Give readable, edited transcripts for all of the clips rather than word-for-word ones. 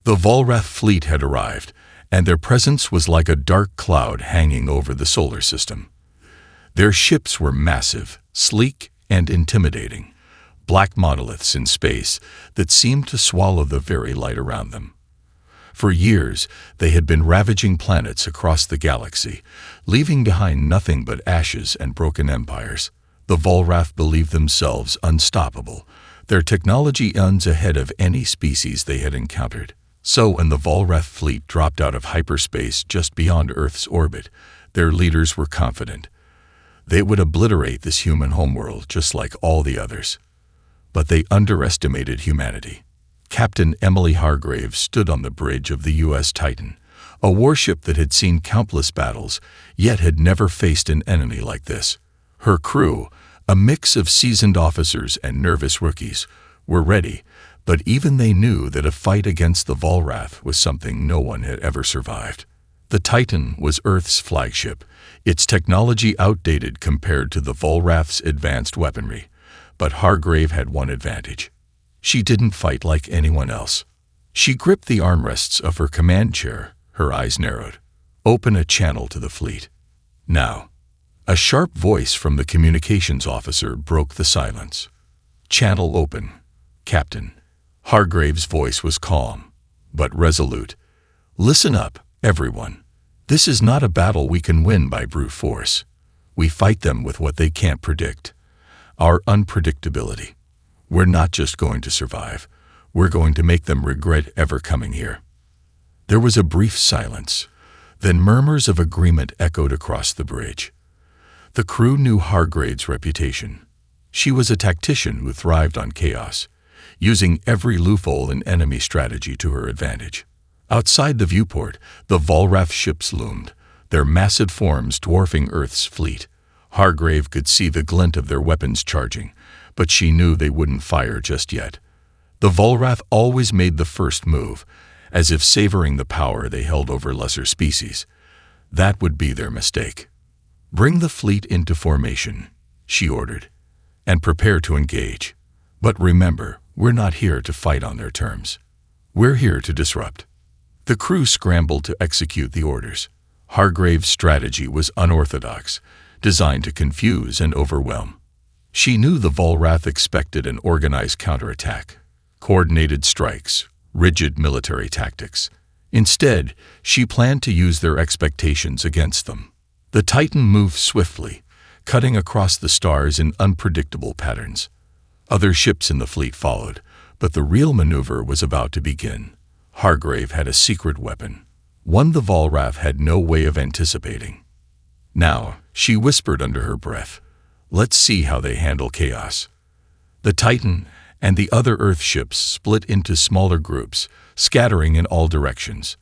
The Volrath fleet had arrived, and their presence was like a dark cloud hanging over the solar system. Their ships were massive, sleek, and intimidating, black monoliths in space that seemed to swallow the very light around them. For years, they had been ravaging planets across the galaxy, leaving behind nothing but ashes and broken empires. The Volrath believed themselves unstoppable, their technology eons ahead of any species they had encountered. So when the Volrath fleet dropped out of hyperspace just beyond Earth's orbit, their leaders were confident. They would obliterate this human homeworld just like all the others. But they underestimated humanity. Captain Emily Hargrave stood on the bridge of the U.S. Titan, a warship that had seen countless battles, yet had never faced an enemy like this. Her crew, a mix of seasoned officers and nervous rookies, were ready, but even they knew that a fight against the Volrath was something no one had ever survived. The Titan was Earth's flagship, its technology outdated compared to the Volrath's advanced weaponry. But Hargrave had one advantage. She didn't fight like anyone else. She gripped the armrests of her command chair, her eyes narrowed. Open a channel to the fleet. Now. A sharp voice from the communications officer broke the silence. Channel open, Captain. Hargrave's voice was calm, but resolute. Listen up, everyone. This is not a battle we can win by brute force. We fight them with what they can't predict. Our unpredictability. We're not just going to survive. We're going to make them regret ever coming here. There was a brief silence. Then murmurs of agreement echoed across the bridge. The crew knew Hargrave's reputation. She was a tactician who thrived on chaos, using every loophole in enemy strategy to her advantage. Outside the viewport, the Volrath ships loomed, their massive forms dwarfing Earth's fleet. Hargrave could see the glint of their weapons charging, but she knew they wouldn't fire just yet. The Volrath always made the first move, as if savoring the power they held over lesser species. That would be their mistake. Bring the fleet into formation, she ordered, and prepare to engage. But remember, we're not here to fight on their terms. We're here to disrupt. The crew scrambled to execute the orders. Hargrave's strategy was unorthodox, designed to confuse and overwhelm. She knew the Volrath expected an organized counterattack, coordinated strikes, rigid military tactics. Instead, she planned to use their expectations against them. The Titan moved swiftly, cutting across the stars in unpredictable patterns. Other ships in the fleet followed, but the real maneuver was about to begin. Hargrave had a secret weapon, one the Volrath had no way of anticipating. Now, she whispered under her breath, let's see how they handle chaos. The Titan and the other Earth ships split into smaller groups, scattering in all directions.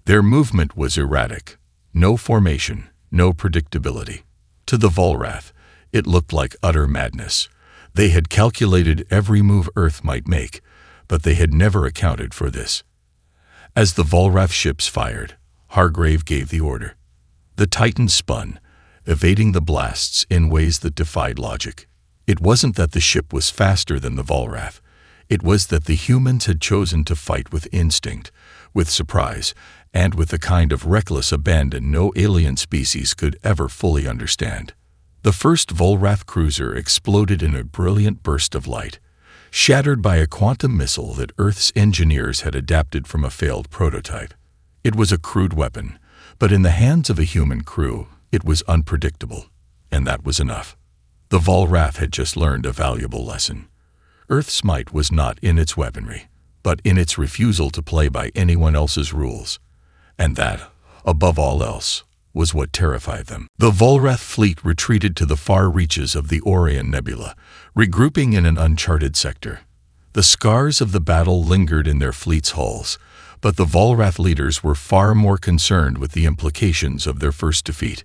Their movement was erratic, no formation, no predictability. To the Volrath, it looked like utter madness. They had calculated every move Earth might make, but they had never accounted for this. As the Volrath ships fired, Hargrave gave the order. The Titan spun, evading the blasts in ways that defied logic. It wasn't that the ship was faster than the Volrath. It was that the humans had chosen to fight with instinct, with surprise, and with the kind of reckless abandon no alien species could ever fully understand. The first Volrath cruiser exploded in a brilliant burst of light, shattered by a quantum missile that Earth's engineers had adapted from a failed prototype. It was a crude weapon, but in the hands of a human crew, it was unpredictable, and that was enough. The Volrath had just learned a valuable lesson. Earth's might was not in its weaponry, but in its refusal to play by anyone else's rules. And that, above all else, was what terrified them. The Volrath fleet retreated to the far reaches of the Orion Nebula, regrouping in an uncharted sector. The scars of the battle lingered in their fleet's hulls, but the Volrath leaders were far more concerned with the implications of their first defeat.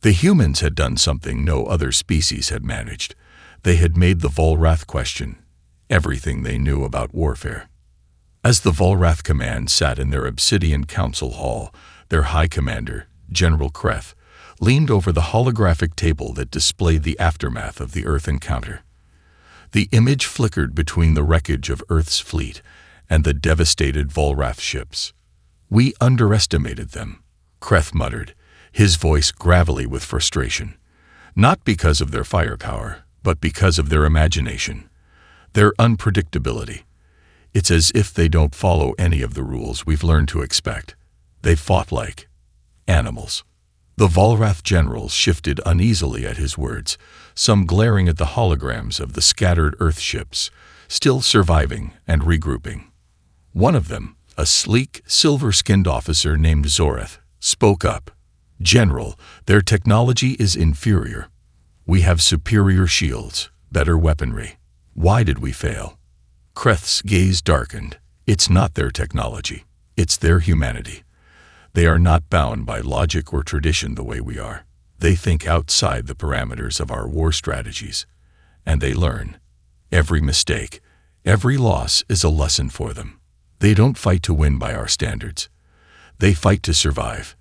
The humans had done something no other species had managed. They had made the Volrath question everything they knew about warfare. As the Volrath command sat in their obsidian council hall, their high commander, General Kreth, leaned over the holographic table that displayed the aftermath of the Earth encounter. The image flickered between the wreckage of Earth's fleet and the devastated Volrath ships. We underestimated them, Kreth muttered, his voice gravelly with frustration. Not because of their firepower, but because of their imagination, their unpredictability. It's as if they don't follow any of the rules we've learned to expect. They fought like animals. The Volrath generals shifted uneasily at his words, some glaring at the holograms of the scattered Earth ships, still surviving and regrouping. One of them, a sleek, silver-skinned officer named Zoreth, spoke up. "General, their technology is inferior. We have superior shields, better weaponry. Why did we fail?" Kreth's gaze darkened. It's not their technology. It's their humanity. They are not bound by logic or tradition the way we are. They think outside the parameters of our war strategies. And they learn. Every mistake, every loss is a lesson for them. They don't fight to win by our standards. They fight to survive.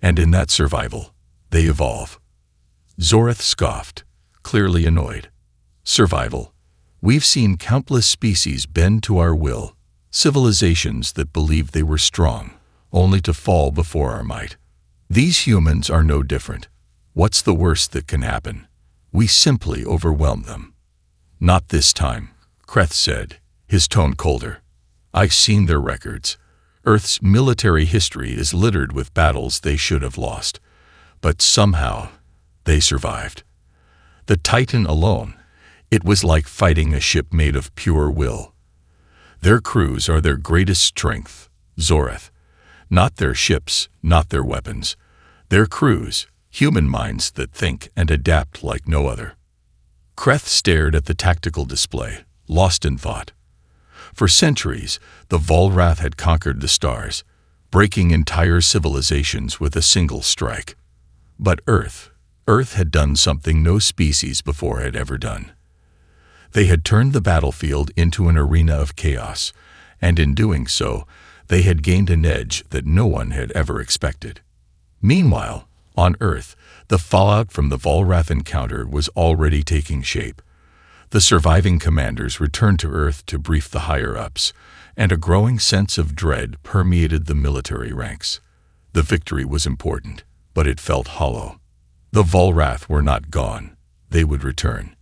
And in that survival, they evolve. Zoreth scoffed, clearly annoyed. Survival. We've seen countless species bend to our will, civilizations that believed they were strong, only to fall before our might. These humans are no different. What's the worst that can happen? We simply overwhelm them. Not this time, Kreth said, his tone colder. I've seen their records. Earth's military history is littered with battles they should have lost. But somehow, they survived. The Titan alone, it was like fighting a ship made of pure will. Their crews are their greatest strength, Zoreth. Not their ships, not their weapons. Their crews, human minds that think and adapt like no other. Kreth stared at the tactical display, lost in thought. For centuries, the Volrath had conquered the stars, breaking entire civilizations with a single strike. But Earth had done something no species before had ever done. They had turned the battlefield into an arena of chaos, and in doing so, they had gained an edge that no one had ever expected. Meanwhile, on Earth, the fallout from the Volrath encounter was already taking shape. The surviving commanders returned to Earth to brief the higher-ups, and a growing sense of dread permeated the military ranks. The victory was important, but it felt hollow. The Volrath were not gone. They would return.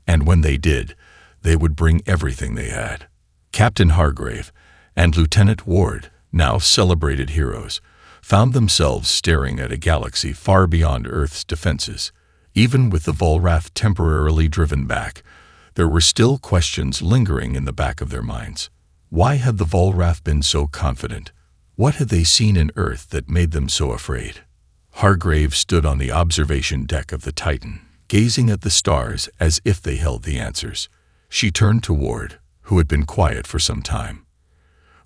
And when they did, they would bring everything they had. Captain Hargrave and Lieutenant Ward, now celebrated heroes, found themselves staring at a galaxy far beyond Earth's defenses. Even with the Volrath temporarily driven back, there were still questions lingering in the back of their minds. Why had the Volrath been so confident? What had they seen in Earth that made them so afraid? Hargrave stood on the observation deck of the Titan, gazing at the stars as if they held the answers. She turned to Ward, who had been quiet for some time.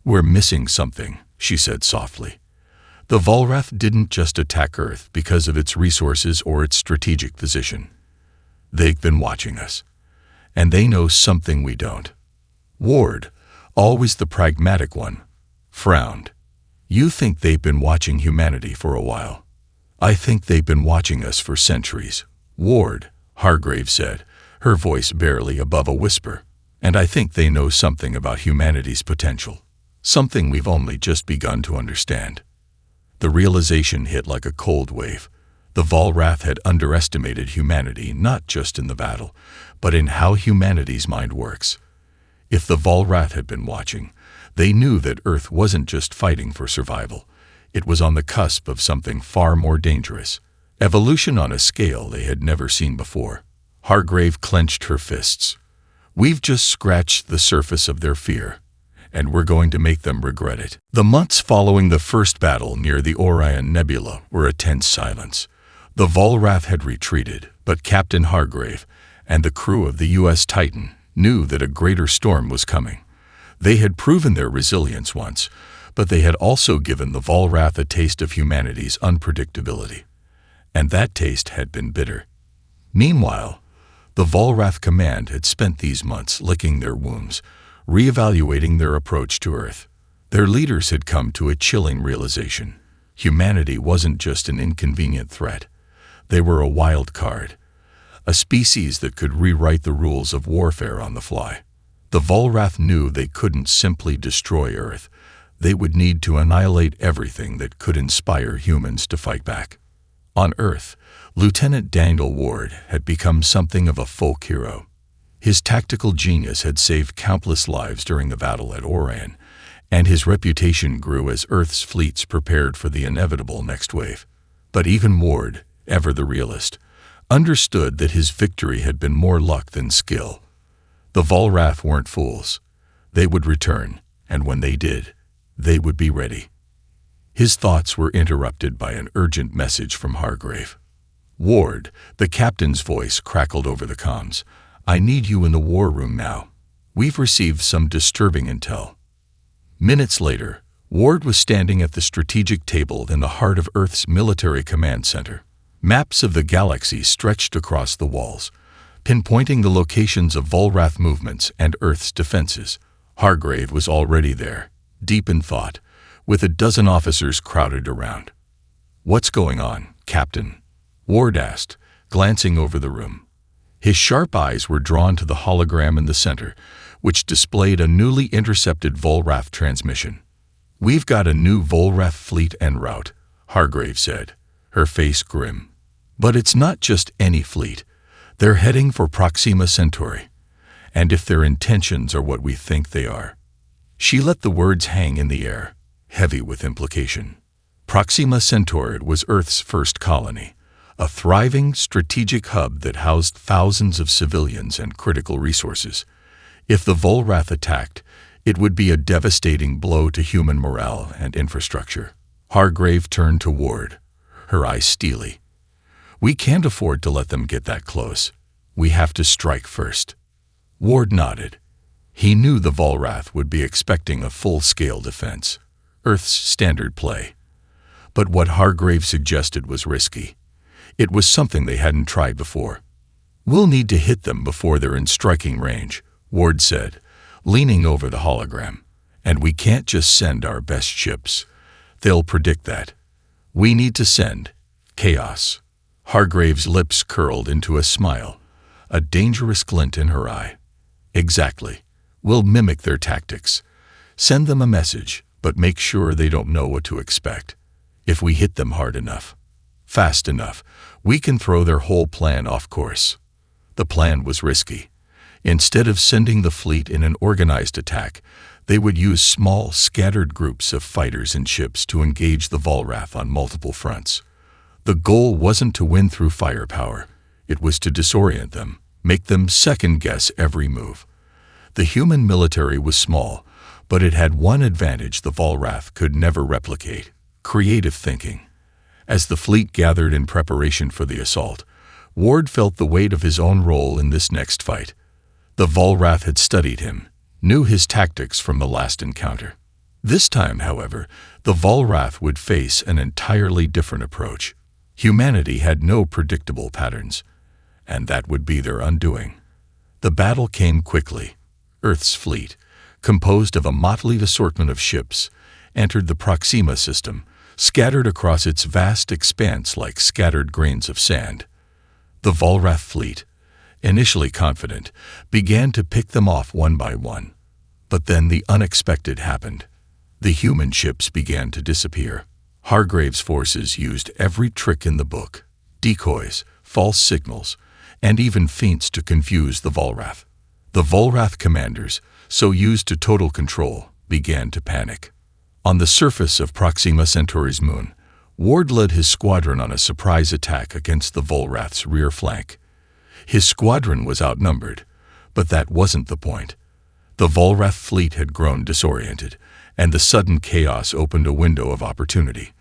"We're missing something," she said softly. "The Volrath didn't just attack Earth because of its resources or its strategic position. They've been watching us. And they know something we don't." Ward, always the pragmatic one, frowned. "You think they've been watching humanity for a while. I think they've been watching us for centuries." "Ward," Hargrave said, her voice barely above a whisper, "and I think they know something about humanity's potential. Something we've only just begun to understand." The realization hit like a cold wave. The Volrath had underestimated humanity not just in the battle, but in how humanity's mind works. If the Volrath had been watching, they knew that Earth wasn't just fighting for survival. It was on the cusp of something far more dangerous. Evolution on a scale they had never seen before. Hargrave clenched her fists. "We've just scratched the surface of their fear, and we're going to make them regret it." The months following the first battle near the Orion Nebula were a tense silence. The Volrath had retreated, but Captain Hargrave and the crew of the U.S. Titan knew that a greater storm was coming. They had proven their resilience once, but they had also given the Volrath a taste of humanity's unpredictability. And that taste had been bitter. Meanwhile, the Volrath command had spent these months licking their wounds, reevaluating their approach to Earth. Their leaders had come to a chilling realization. Humanity wasn't just an inconvenient threat. They were a wild card, a species that could rewrite the rules of warfare on the fly. The Volrath knew they couldn't simply destroy Earth. They would need to annihilate everything that could inspire humans to fight back. On Earth, Lieutenant Daniel Ward had become something of a folk hero. His tactical genius had saved countless lives during the battle at Orion, and his reputation grew as Earth's fleets prepared for the inevitable next wave. But even Ward, ever the realist, understood that his victory had been more luck than skill. The Volrath weren't fools. They would return, and when they did, they would be ready. His thoughts were interrupted by an urgent message from Hargrave. "Ward," the captain's voice crackled over the comms. "I need you in the war room now. We've received some disturbing intel." Minutes later, Ward was standing at the strategic table in the heart of Earth's military command center. Maps of the galaxy stretched across the walls, pinpointing the locations of Volrath movements and Earth's defenses. Hargrave was already there, deep in thought, with a dozen officers crowded around. "What's going on, Captain?" Ward asked, glancing over the room. His sharp eyes were drawn to the hologram in the center, which displayed a newly intercepted Volrath transmission. "We've got a new Volrath fleet en route," Hargrave said, her face grim. "But it's not just any fleet. They're heading for Proxima Centauri. And if their intentions are what we think they are..." She let the words hang in the air, heavy with implication. Proxima Centauri was Earth's first colony, a thriving, strategic hub that housed thousands of civilians and critical resources. If the Volrath attacked, it would be a devastating blow to human morale and infrastructure. Hargrave turned to Ward, her eyes steely. "We can't afford to let them get that close. We have to strike first." Ward nodded. He knew the Volrath would be expecting a full-scale defense, Earth's standard play. But what Hargrave suggested was risky. It was something they hadn't tried before. "We'll need to hit them before they're in striking range," Ward said, leaning over the hologram. "And we can't just send our best ships. They'll predict that. We need to send chaos." Hargrave's lips curled into a smile, a dangerous glint in her eye. "Exactly. We'll mimic their tactics. Send them a message, but make sure they don't know what to expect. If we hit them hard enough, fast enough, we can throw their whole plan off course." The plan was risky. Instead of sending the fleet in an organized attack, they would use small, scattered groups of fighters and ships to engage the Volrath on multiple fronts. The goal wasn't to win through firepower. It was to disorient them, make them second-guess every move. The human military was small, but it had one advantage the Volrath could never replicate: creative thinking. As the fleet gathered in preparation for the assault, Ward felt the weight of his own role in this next fight. The Volrath had studied him, knew his tactics from the last encounter. This time, however, the Volrath would face an entirely different approach. Humanity had no predictable patterns, and that would be their undoing. The battle came quickly. Earth's fleet, composed of a motley assortment of ships, entered the Proxima system, scattered across its vast expanse like scattered grains of sand. The Volrath fleet, initially confident, began to pick them off one by one. But then the unexpected happened. The human ships began to disappear. Hargrave's forces used every trick in the book: decoys, false signals, and even feints to confuse the Volrath. The Volrath commanders, so used to total control, began to panic. On the surface of Proxima Centauri's moon, Ward led his squadron on a surprise attack against the Volrath's rear flank. His squadron was outnumbered, but that wasn't the point. The Volrath fleet had grown disoriented, and the sudden chaos opened a window of opportunity.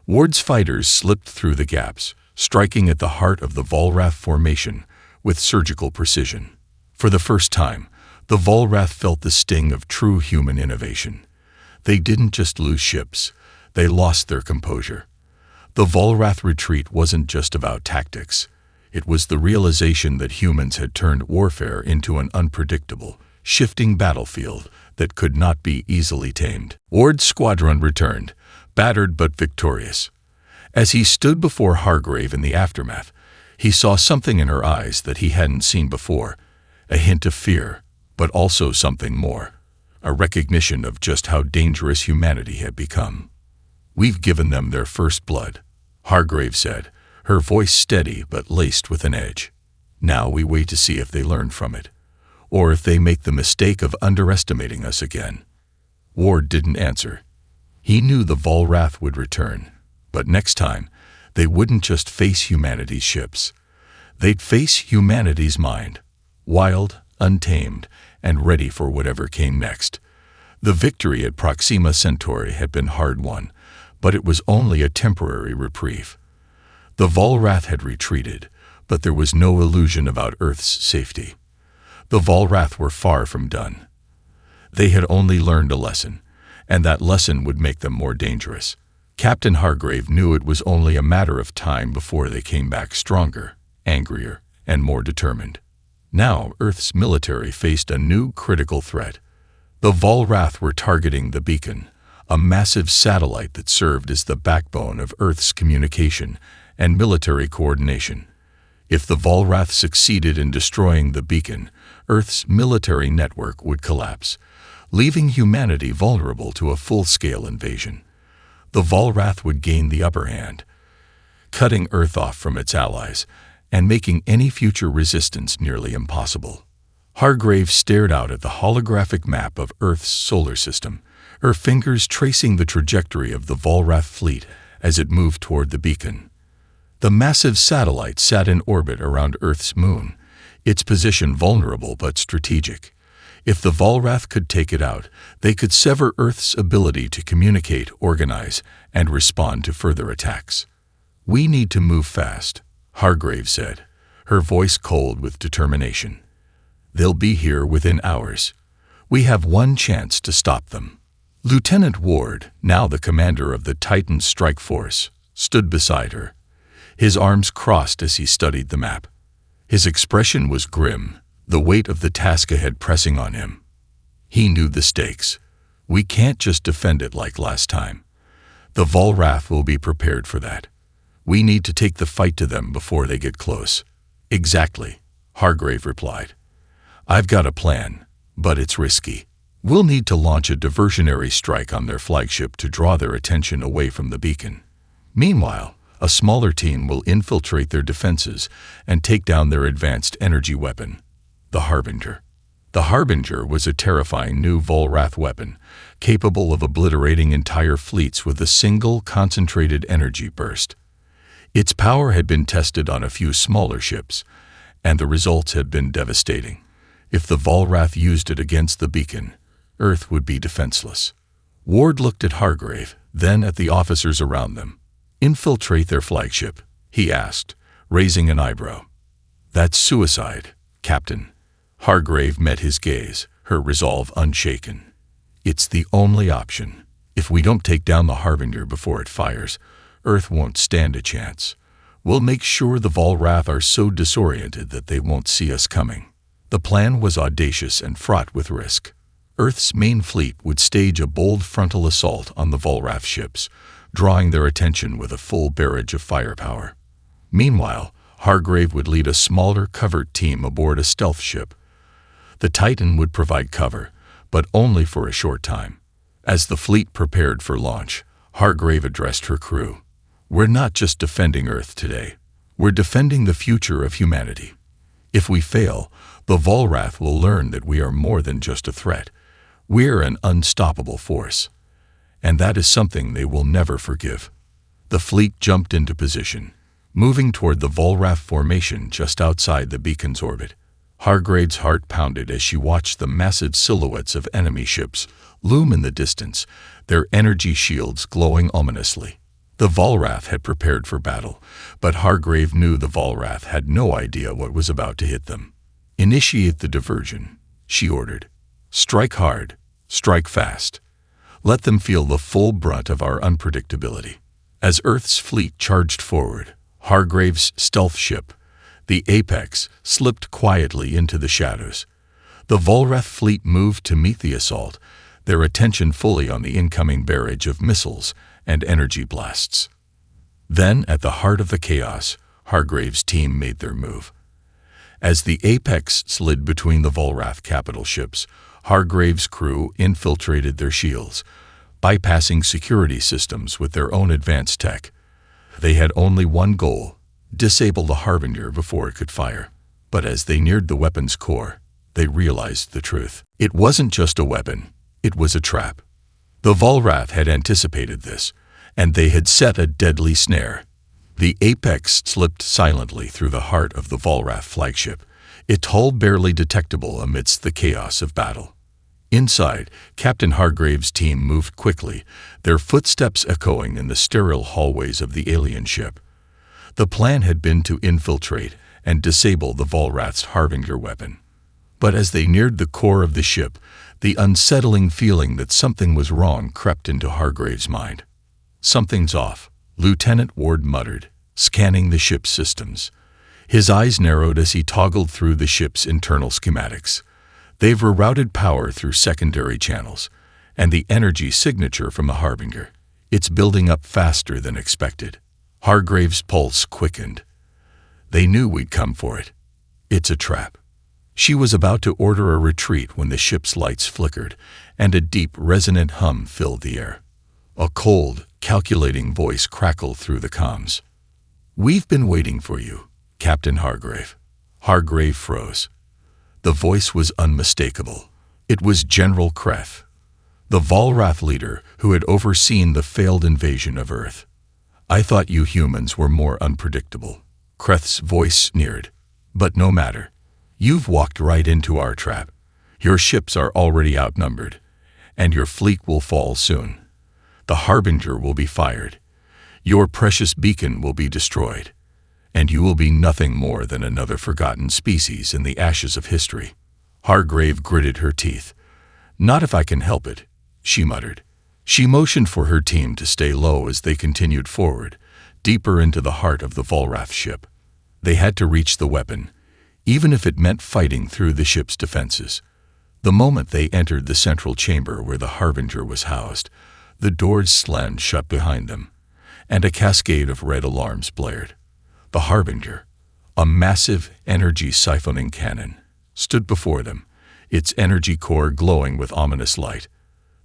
Ward's fighters slipped through the gaps, striking at the heart of the Volrath formation with surgical precision. For the first time, the Volrath felt the sting of true human innovation. They didn't just lose ships, they lost their composure. The Volrath retreat wasn't just about tactics. It was the realization that humans had turned warfare into an unpredictable, shifting battlefield that could not be easily tamed. Ward's squadron returned, battered but victorious. As he stood before Hargrave in the aftermath, he saw something in her eyes that he hadn't seen before: a hint of fear, but also something more, a recognition of just how dangerous humanity had become. "We've given them their first blood," Hargrave said, her voice steady but laced with an edge. "Now we wait to see if they learn from it, or if they make the mistake of underestimating us again." Ward didn't answer. He knew the Volrath would return, but next time, they wouldn't just face humanity's ships. They'd face humanity's mind, wild, untamed, and ready for whatever came next. The victory at Proxima Centauri had been hard-won, but it was only a temporary reprieve. The Volrath had retreated, but there was no illusion about Earth's safety. The Volrath were far from done. They had only learned a lesson, and that lesson would make them more dangerous. Captain Hargrave knew it was only a matter of time before they came back stronger, angrier, and more determined. Now Earth's military faced a new critical threat. The Volrath were targeting the beacon, a massive satellite that served as the backbone of Earth's communication and military coordination. If the Volrath succeeded in destroying the beacon, Earth's military network would collapse, leaving humanity vulnerable to a full-scale invasion. The Volrath would gain the upper hand, cutting Earth off from its allies and making any future resistance nearly impossible. Hargrave stared out at the holographic map of Earth's solar system, her fingers tracing the trajectory of the Volrath fleet as it moved toward the beacon. The massive satellite sat in orbit around Earth's moon, its position vulnerable but strategic. If the Volrath could take it out, they could sever Earth's ability to communicate, organize, and respond to further attacks. "We need to move fast," Hargrave said, her voice cold with determination. "They'll be here within hours. We have one chance to stop them." Lieutenant Ward, now the commander of the Titan Strike Force, stood beside her, his arms crossed as he studied the map. His expression was grim, the weight of the task ahead pressing on him. He knew the stakes. "We can't just defend it like last time. The Volrath will be prepared for that. We need to take the fight to them before they get close." "Exactly," Hargrave replied. "I've got a plan, but it's risky. We'll need to launch a diversionary strike on their flagship to draw their attention away from the beacon. Meanwhile, a smaller team will infiltrate their defenses and take down their advanced energy weapon, the Harbinger." The Harbinger was a terrifying new Volrath weapon, capable of obliterating entire fleets with a single concentrated energy burst. Its power had been tested on a few smaller ships, and the results had been devastating. If the Volrath used it against the beacon, Earth would be defenseless. Ward looked at Hargrave, then at the officers around them. "Infiltrate their flagship?" he asked, raising an eyebrow. "That's suicide, Captain." Hargrave met his gaze, her resolve unshaken. "It's the only option. If we don't take down the Harbinger before it fires, Earth won't stand a chance. We'll make sure the Volrath are so disoriented that they won't see us coming." The plan was audacious and fraught with risk. Earth's main fleet would stage a bold frontal assault on the Volrath ships, drawing their attention with a full barrage of firepower. Meanwhile, Hargrave would lead a smaller covert team aboard a stealth ship. The Titan would provide cover, but only for a short time. As the fleet prepared for launch, Hargrave addressed her crew. "We're not just defending Earth today. We're defending the future of humanity. If we fail, the Volrath will learn that we are more than just a threat. We're an unstoppable force. And that is something they will never forgive." The fleet jumped into position, moving toward the Volrath formation just outside the beacon's orbit. Hargrave's heart pounded as she watched the massive silhouettes of enemy ships loom in the distance, their energy shields glowing ominously. The Volrath had prepared for battle, but Hargrave knew the Volrath had no idea what was about to hit them. "Initiate the diversion," she ordered. "Strike hard, strike fast. Let them feel the full brunt of our unpredictability." As Earth's fleet charged forward, Hargrave's stealth ship, the Apex, slipped quietly into the shadows. The Volrath fleet moved to meet the assault, their attention fully on the incoming barrage of missiles and energy blasts. Then, at the heart of the chaos, Hargrave's team made their move. As the Apex slid between the Volrath capital ships, Hargrave's crew infiltrated their shields, bypassing security systems with their own advanced tech. They had only one goal: disable the Harbinger before it could fire. But as they neared the weapon's core, they realized the truth. It wasn't just a weapon, it was a trap. The Volrath had anticipated this, and they had set a deadly snare. The Apex slipped silently through the heart of the Volrath flagship, its hull barely detectable amidst the chaos of battle. Inside, Captain Hargrave's team moved quickly, their footsteps echoing in the sterile hallways of the alien ship. The plan had been to infiltrate and disable the Volrath's Harbinger weapon. But as they neared the core of the ship, the unsettling feeling that something was wrong crept into Hargrave's mind. "Something's off," Lieutenant Ward muttered, scanning the ship's systems. His eyes narrowed as he toggled through the ship's internal schematics. They've rerouted power through secondary channels, and the energy signature from the Harbinger. It's building up faster than expected. Hargrave's pulse quickened. They knew we'd come for it. It's a trap. She was about to order a retreat when the ship's lights flickered, and a deep, resonant hum filled the air. A cold, calculating voice crackled through the comms. "We've been waiting for you, Captain Hargrave." Hargrave froze. The voice was unmistakable. It was General Kreth, the Volrath leader who had overseen the failed invasion of Earth. "I thought you humans were more unpredictable." Kreth's voice sneered. "But no matter. You've walked right into our trap. Your ships are already outnumbered, and your fleet will fall soon. The Harbinger will be fired. Your precious beacon will be destroyed, and you will be nothing more than another forgotten species in the ashes of history." Hargrave gritted her teeth. "Not if I can help it," she muttered. She motioned for her team to stay low as they continued forward, deeper into the heart of the Volrath ship. They had to reach the weapon, even if it meant fighting through the ship's defenses. The moment they entered the central chamber where the Harbinger was housed, the doors slammed shut behind them, and a cascade of red alarms blared. The Harbinger, a massive energy siphoning cannon, stood before them, its energy core glowing with ominous light.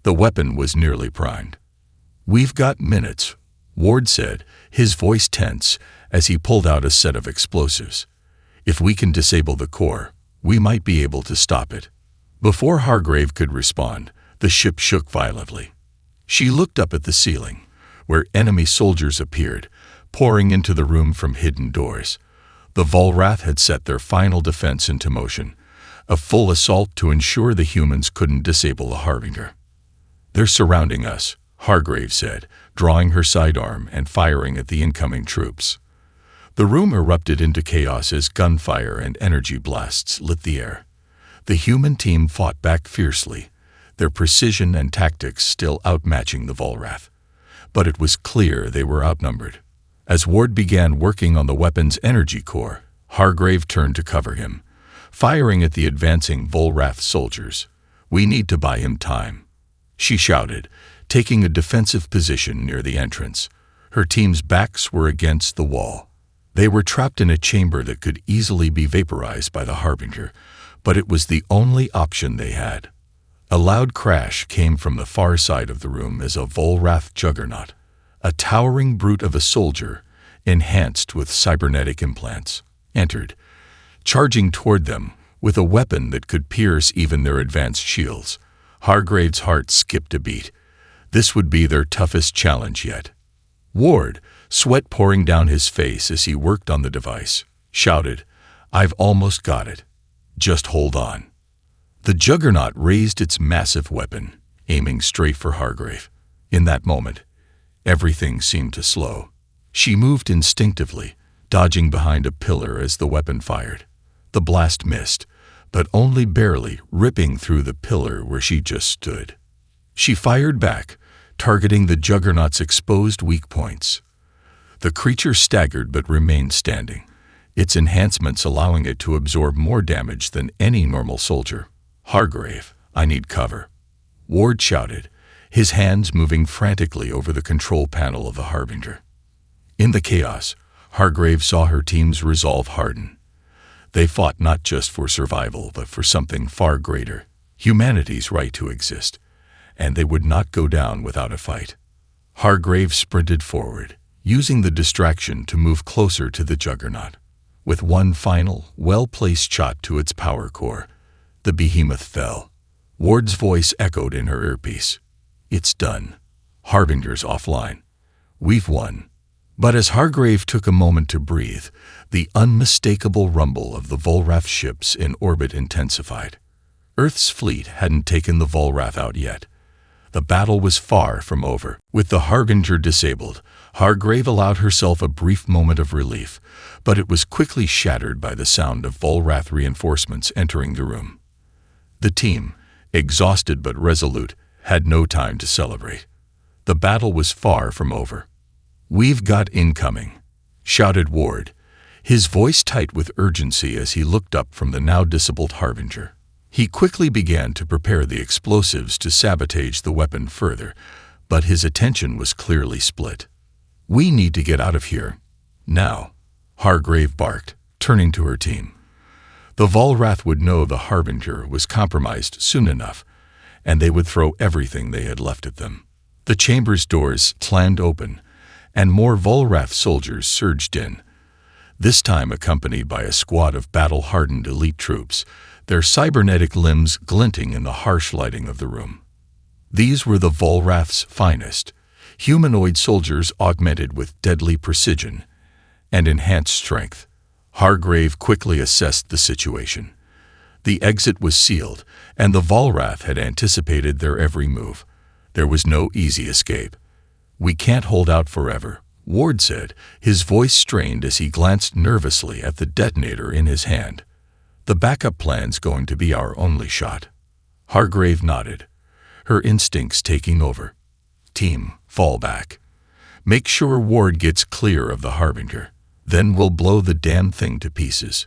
The weapon was nearly primed. "We've got minutes," Ward said, his voice tense as he pulled out a set of explosives. "If we can disable the core, we might be able to stop it." Before Hargrave could respond, the ship shook violently. She looked up at the ceiling, where enemy soldiers appeared, pouring into the room from hidden doors. The Volrath had set their final defense into motion, a full assault to ensure the humans couldn't disable the Harbinger. "They're surrounding us," Hargrave said, drawing her sidearm and firing at the incoming troops. The room erupted into chaos as gunfire and energy blasts lit the air. The human team fought back fiercely, their precision and tactics still outmatching the Volrath. But it was clear they were outnumbered. As Ward began working on the weapon's energy core, Hargrave turned to cover him, firing at the advancing Volrath soldiers. "We need to buy him time," she shouted, taking a defensive position near the entrance. Her team's backs were against the wall. They were trapped in a chamber that could easily be vaporized by the Harbinger, but it was the only option they had. A loud crash came from the far side of the room as a Volrath juggernaut, a towering brute of a soldier, enhanced with cybernetic implants, entered, charging toward them with a weapon that could pierce even their advanced shields. Hargrave's heart skipped a beat. This would be their toughest challenge yet. Ward, sweat pouring down his face as he worked on the device, shouted, "I've almost got it. Just hold on." The juggernaut raised its massive weapon, aiming straight for Hargrave. In that moment, everything seemed to slow. She moved instinctively, dodging behind a pillar as the weapon fired. The blast missed, but only barely, ripping through the pillar where she just stood. She fired back, targeting the juggernaut's exposed weak points. The creature staggered but remained standing, its enhancements allowing it to absorb more damage than any normal soldier. "Hargrave, I need cover," Ward shouted, his hands moving frantically over the control panel of the Harbinger. In the chaos, Hargrave saw her team's resolve harden. They fought not just for survival, but for something far greater, humanity's right to exist, and they would not go down without a fight. Hargrave sprinted forward, using the distraction to move closer to the juggernaut. With one final, well-placed shot to its power core, the behemoth fell. Ward's voice echoed in her earpiece. "It's done. Harbinger's offline. We've won." But as Hargrave took a moment to breathe, the unmistakable rumble of the Volrath ships in orbit intensified. Earth's fleet hadn't taken the Volrath out yet. The battle was far from over. With the Harbinger disabled, Hargrave allowed herself a brief moment of relief, but it was quickly shattered by the sound of Volrath reinforcements entering the room. The team, exhausted but resolute, had no time to celebrate. The battle was far from over. "We've got incoming," shouted Ward, his voice tight with urgency as he looked up from the now disabled Harbinger. He quickly began to prepare the explosives to sabotage the weapon further, but his attention was clearly split. "We need to get out of here. Now," Hargrave barked, turning to her team. The Volrath would know the Harbinger was compromised soon enough, and they would throw everything they had left at them. The chamber's doors slammed open, and more Volrath soldiers surged in, this time accompanied by a squad of battle-hardened elite troops, their cybernetic limbs glinting in the harsh lighting of the room. These were the Volrath's finest, humanoid soldiers augmented with deadly precision and enhanced strength. Hargrave quickly assessed the situation. The exit was sealed, and the Volrath had anticipated their every move. There was no easy escape. "We can't hold out forever," Ward said, his voice strained as he glanced nervously at the detonator in his hand. "The backup plan's going to be our only shot." Hargrave nodded, her instincts taking over. "Team, fall back. Make sure Ward gets clear of the Harbinger. Then we'll blow the damn thing to pieces.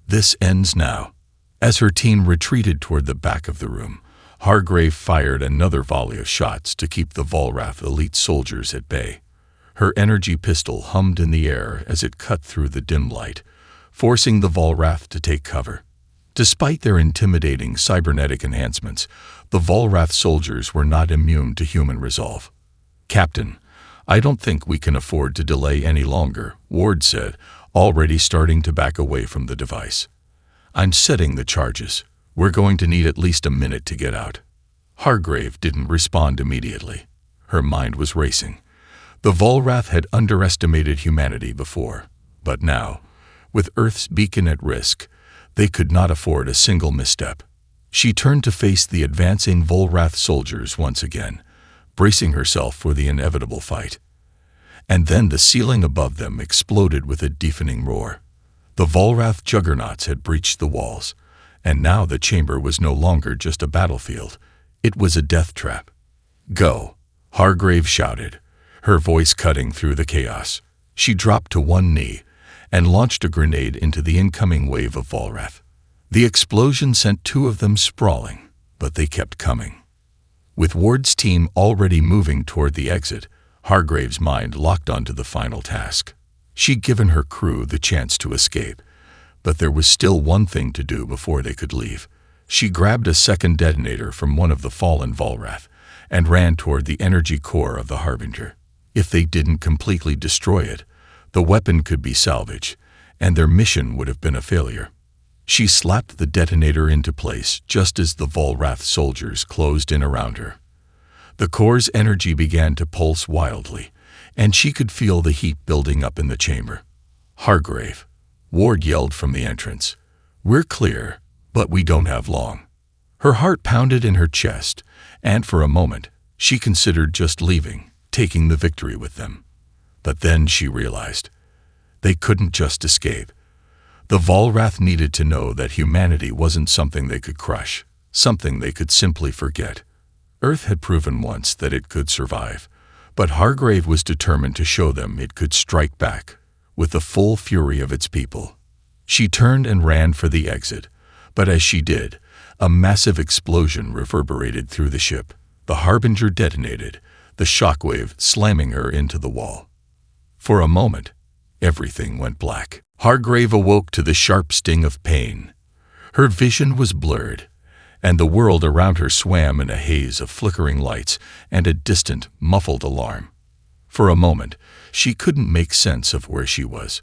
This ends now." As her team retreated toward the back of the room, Hargrave fired another volley of shots to keep the Volrath elite soldiers at bay. Her energy pistol hummed in the air as it cut through the dim light, forcing the Volrath to take cover. Despite their intimidating cybernetic enhancements, the Volrath soldiers were not immune to human resolve. "Captain, I don't think we can afford to delay any longer," Ward said, already starting to back away from the device. "I'm setting the charges. We're going to need at least a minute to get out." Hargrave didn't respond immediately. Her mind was racing. The Volrath had underestimated humanity before, but now, with Earth's beacon at risk, they could not afford a single misstep. She turned to face the advancing Volrath soldiers once again, bracing herself for the inevitable fight. And then the ceiling above them exploded with a deafening roar. The Volrath juggernauts had breached the walls, and now the chamber was no longer just a battlefield. It was a death trap. "Go," Hargrave shouted, her voice cutting through the chaos. She dropped to one knee and launched a grenade into the incoming wave of Volrath. The explosion sent two of them sprawling, but they kept coming. With Ward's team already moving toward the exit, Hargrave's mind locked onto the final task. She'd given her crew the chance to escape, but there was still one thing to do before they could leave. She grabbed a second detonator from one of the fallen Volrath and ran toward the energy core of the Harbinger. If they didn't completely destroy it, the weapon could be salvaged, and their mission would have been a failure. She slapped the detonator into place just as the Volrath soldiers closed in around her. The core's energy began to pulse wildly, and she could feel the heat building up in the chamber. "Hargrave," Ward yelled from the entrance. "We're clear, but we don't have long." Her heart pounded in her chest, and for a moment, she considered just leaving, taking the victory with them. But then she realized they couldn't just escape. The Volrath needed to know that humanity wasn't something they could crush, something they could simply forget. Earth had proven once that it could survive, but Hargrave was determined to show them it could strike back with the full fury of its people. She turned and ran for the exit, but as she did, a massive explosion reverberated through the ship. The Harbinger detonated, the shockwave slamming her into the wall. For a moment, everything went black. Hargrave awoke to the sharp sting of pain. Her vision was blurred, and the world around her swam in a haze of flickering lights and a distant, muffled alarm. For a moment, she couldn't make sense of where she was,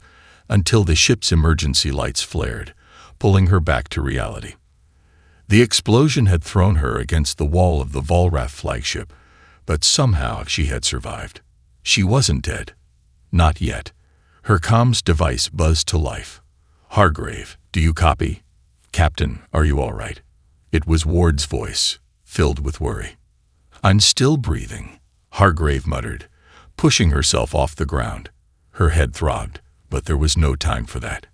until the ship's emergency lights flared, pulling her back to reality. The explosion had thrown her against the wall of the Volrath flagship, but somehow she had survived. She wasn't dead. Not yet. Her comms device buzzed to life. "Hargrave, do you copy? Captain, are you all right?" It was Ward's voice, filled with worry. "I'm still breathing," Hargrave muttered, pushing herself off the ground. Her head throbbed, but there was no time for that.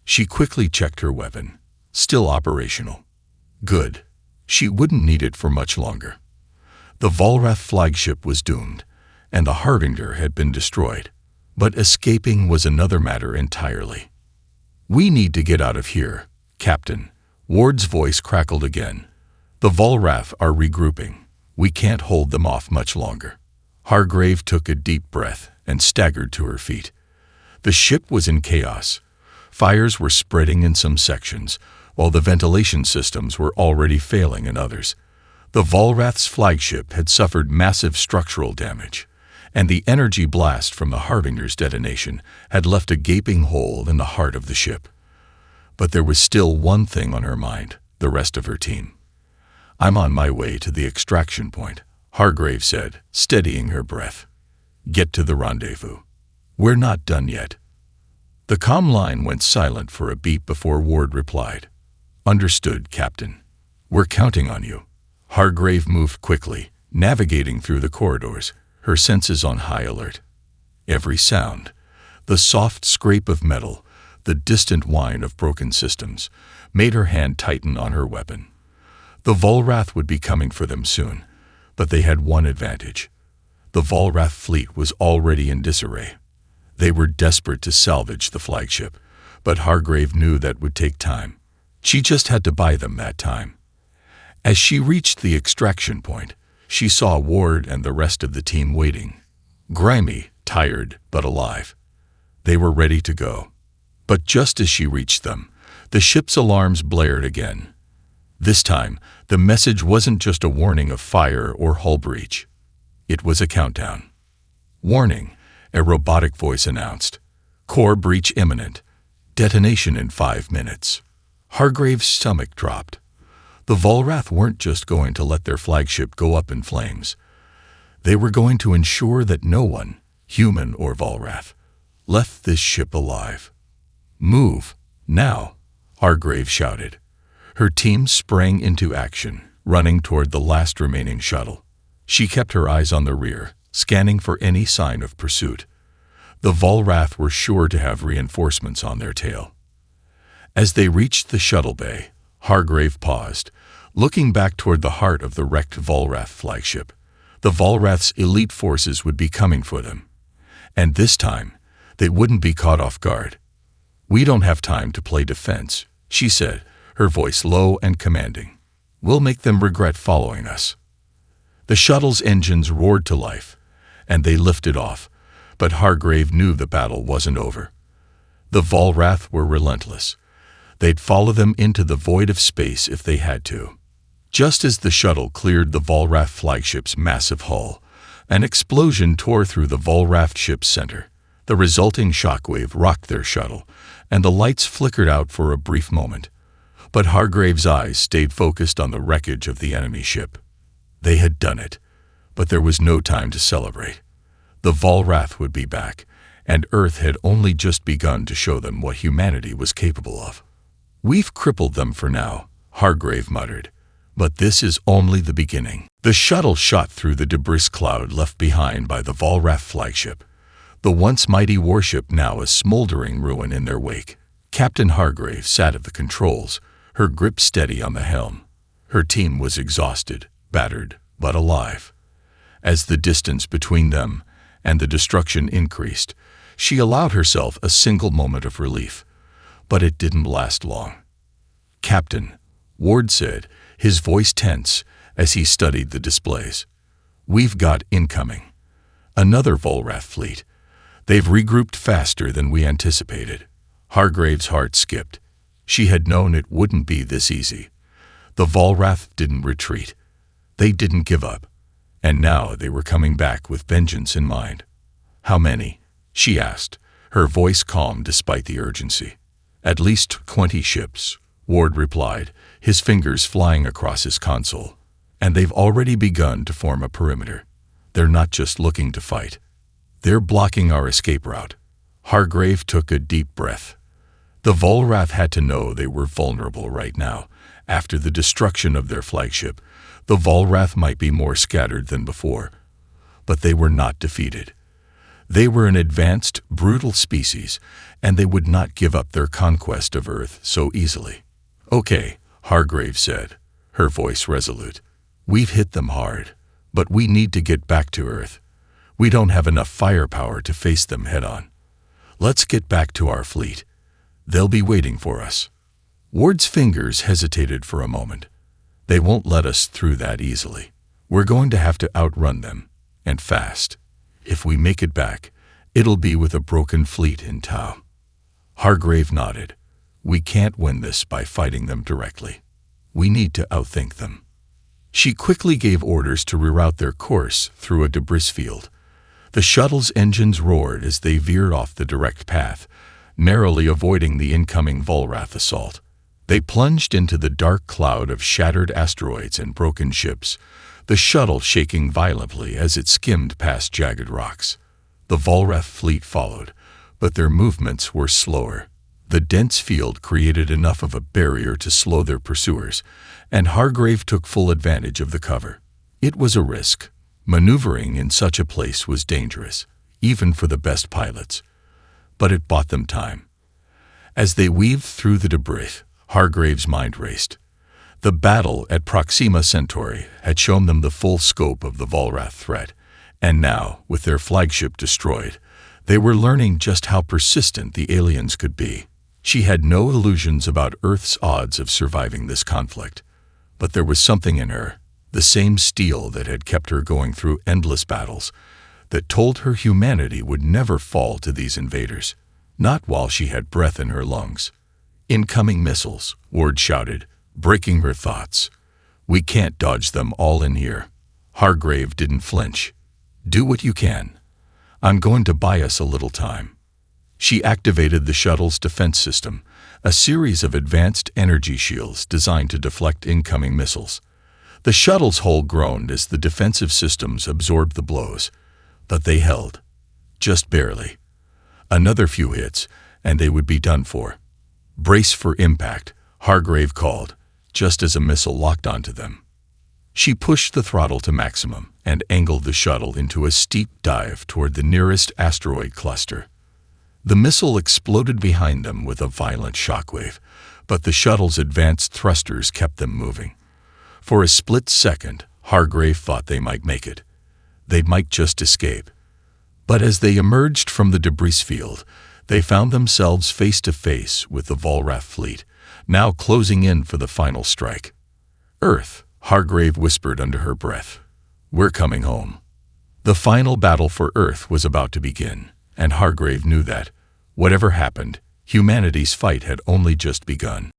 She quickly checked her weapon. Still operational. Good. She wouldn't need it for much longer. The Volrath flagship was doomed, and the Harbinger had been destroyed. But escaping was another matter entirely. "We need to get out of here, Captain." Ward's voice crackled again. "The Volrath are regrouping. We can't hold them off much longer." Hargrave took a deep breath and staggered to her feet. The ship was in chaos. Fires were spreading in some sections, while the ventilation systems were already failing in others. The Volrath's flagship had suffered massive structural damage, and the energy blast from the Harbinger's detonation had left a gaping hole in the heart of the ship. But there was still one thing on her mind: the rest of her team. "I'm on my way to the extraction point," Hargrave said, steadying her breath. "Get to the rendezvous. We're not done yet." The comm line went silent for a beat before Ward replied. "Understood, Captain. We're counting on you." Hargrave moved quickly, navigating through the corridors, her senses on high alert. Every sound, the soft scrape of metal, the distant whine of broken systems, made her hand tighten on her weapon. The Volrath would be coming for them soon, but they had one advantage. The Volrath fleet was already in disarray. They were desperate to salvage the flagship, but Hargrave knew that would take time. She just had to buy them that time. As she reached the extraction point, she saw Ward and the rest of the team waiting. Grimy, tired, but alive. They were ready to go. But just as she reached them, the ship's alarms blared again. This time, the message wasn't just a warning of fire or hull breach. It was a countdown. "Warning," a robotic voice announced. "Core breach imminent. Detonation in 5 minutes." Hargrave's stomach dropped. The Volrath weren't just going to let their flagship go up in flames. They were going to ensure that no one, human or Volrath, left this ship alive. "Move, now," Hargrave shouted. Her team sprang into action, running toward the last remaining shuttle. She kept her eyes on the rear, scanning for any sign of pursuit. The Volrath were sure to have reinforcements on their tail. As they reached the shuttle bay, Hargrave paused, looking back toward the heart of the wrecked Volrath flagship. The Volrath's elite forces would be coming for them. And this time, they wouldn't be caught off guard. "We don't have time to play defense," she said, her voice low and commanding. "We'll make them regret following us." The shuttle's engines roared to life, and they lifted off, but Hargrave knew the battle wasn't over. The Volrath were relentless. They'd follow them into the void of space if they had to. Just as the shuttle cleared the Volrath flagship's massive hull, an explosion tore through the Volrath ship's center. The resulting shockwave rocked their shuttle, and the lights flickered out for a brief moment. But Hargrave's eyes stayed focused on the wreckage of the enemy ship. They had done it, but there was no time to celebrate. The Volrath would be back, and Earth had only just begun to show them what humanity was capable of. "We've crippled them for now," Hargrave muttered, "but this is only the beginning." The shuttle shot through the debris cloud left behind by the Volrath flagship, the once mighty warship now a smoldering ruin in their wake. Captain Hargrave sat at the controls, her grip steady on the helm. Her team was exhausted, battered, but alive. As the distance between them and the destruction increased, she allowed herself a single moment of relief. But it didn't last long. "Captain," Ward said, his voice tense as he studied the displays. "We've got incoming. Another Volrath fleet. They've regrouped faster than we anticipated. Hargrave's heart skipped. She had known it wouldn't be this easy. The Volrath didn't retreat. They didn't give up. And now they were coming back with vengeance in mind. "How many?" she asked, her voice calm despite the urgency. "At least 20 ships," Ward replied, his fingers flying across his console. "And they've already begun to form a perimeter. They're not just looking to fight. They're blocking our escape route." Hargrave took a deep breath. The Volrath had to know they were vulnerable right now. After the destruction of their flagship, the Volrath might be more scattered than before. But they were not defeated. They were an advanced, brutal species, and they would not give up their conquest of Earth so easily. "Okay," Hargrave said, her voice resolute. "We've hit them hard, but we need to get back to Earth. We don't have enough firepower to face them head-on. Let's get back to our fleet. They'll be waiting for us." Ward's fingers hesitated for a moment. "They won't let us through that easily. We're going to have to outrun them, and fast. If we make it back, it'll be with a broken fleet in tow." Hargrave nodded. "We can't win this by fighting them directly. We need to outthink them." She quickly gave orders to reroute their course through a debris field. The shuttle's engines roared as they veered off the direct path, narrowly avoiding the incoming Volrath assault. They plunged into the dark cloud of shattered asteroids and broken ships, the shuttle shaking violently as it skimmed past jagged rocks. The Volrath fleet followed, but their movements were slower. The dense field created enough of a barrier to slow their pursuers, and Hargrave took full advantage of the cover. It was a risk. Maneuvering in such a place was dangerous, even for the best pilots. But it bought them time. As they weaved through the debris, Hargrave's mind raced. The battle at Proxima Centauri had shown them the full scope of the Volrath threat, and now, with their flagship destroyed, they were learning just how persistent the aliens could be. She had no illusions about Earth's odds of surviving this conflict, but there was something in her, the same steel that had kept her going through endless battles, that told her humanity would never fall to these invaders, not while she had breath in her lungs. "Incoming missiles," Ward shouted, breaking her thoughts. "We can't dodge them all in here." Hargrave didn't flinch. "Do what you can. I'm going to buy us a little time." She activated the shuttle's defense system, a series of advanced energy shields designed to deflect incoming missiles. The shuttle's hull groaned as the defensive systems absorbed the blows, but they held. Just barely. Another few hits, and they would be done for. "Brace for impact," Hargrave called, just as a missile locked onto them. She pushed the throttle to maximum and angled the shuttle into a steep dive toward the nearest asteroid cluster. The missile exploded behind them with a violent shockwave, but the shuttle's advanced thrusters kept them moving. For a split second, Hargrave thought they might make it. They might just escape. But as they emerged from the debris field, they found themselves face to face with the Volrath fleet, now closing in for the final strike. "Earth," Hargrave whispered under her breath. "We're coming home." The final battle for Earth was about to begin, and Hargrave knew that, whatever happened, humanity's fight had only just begun.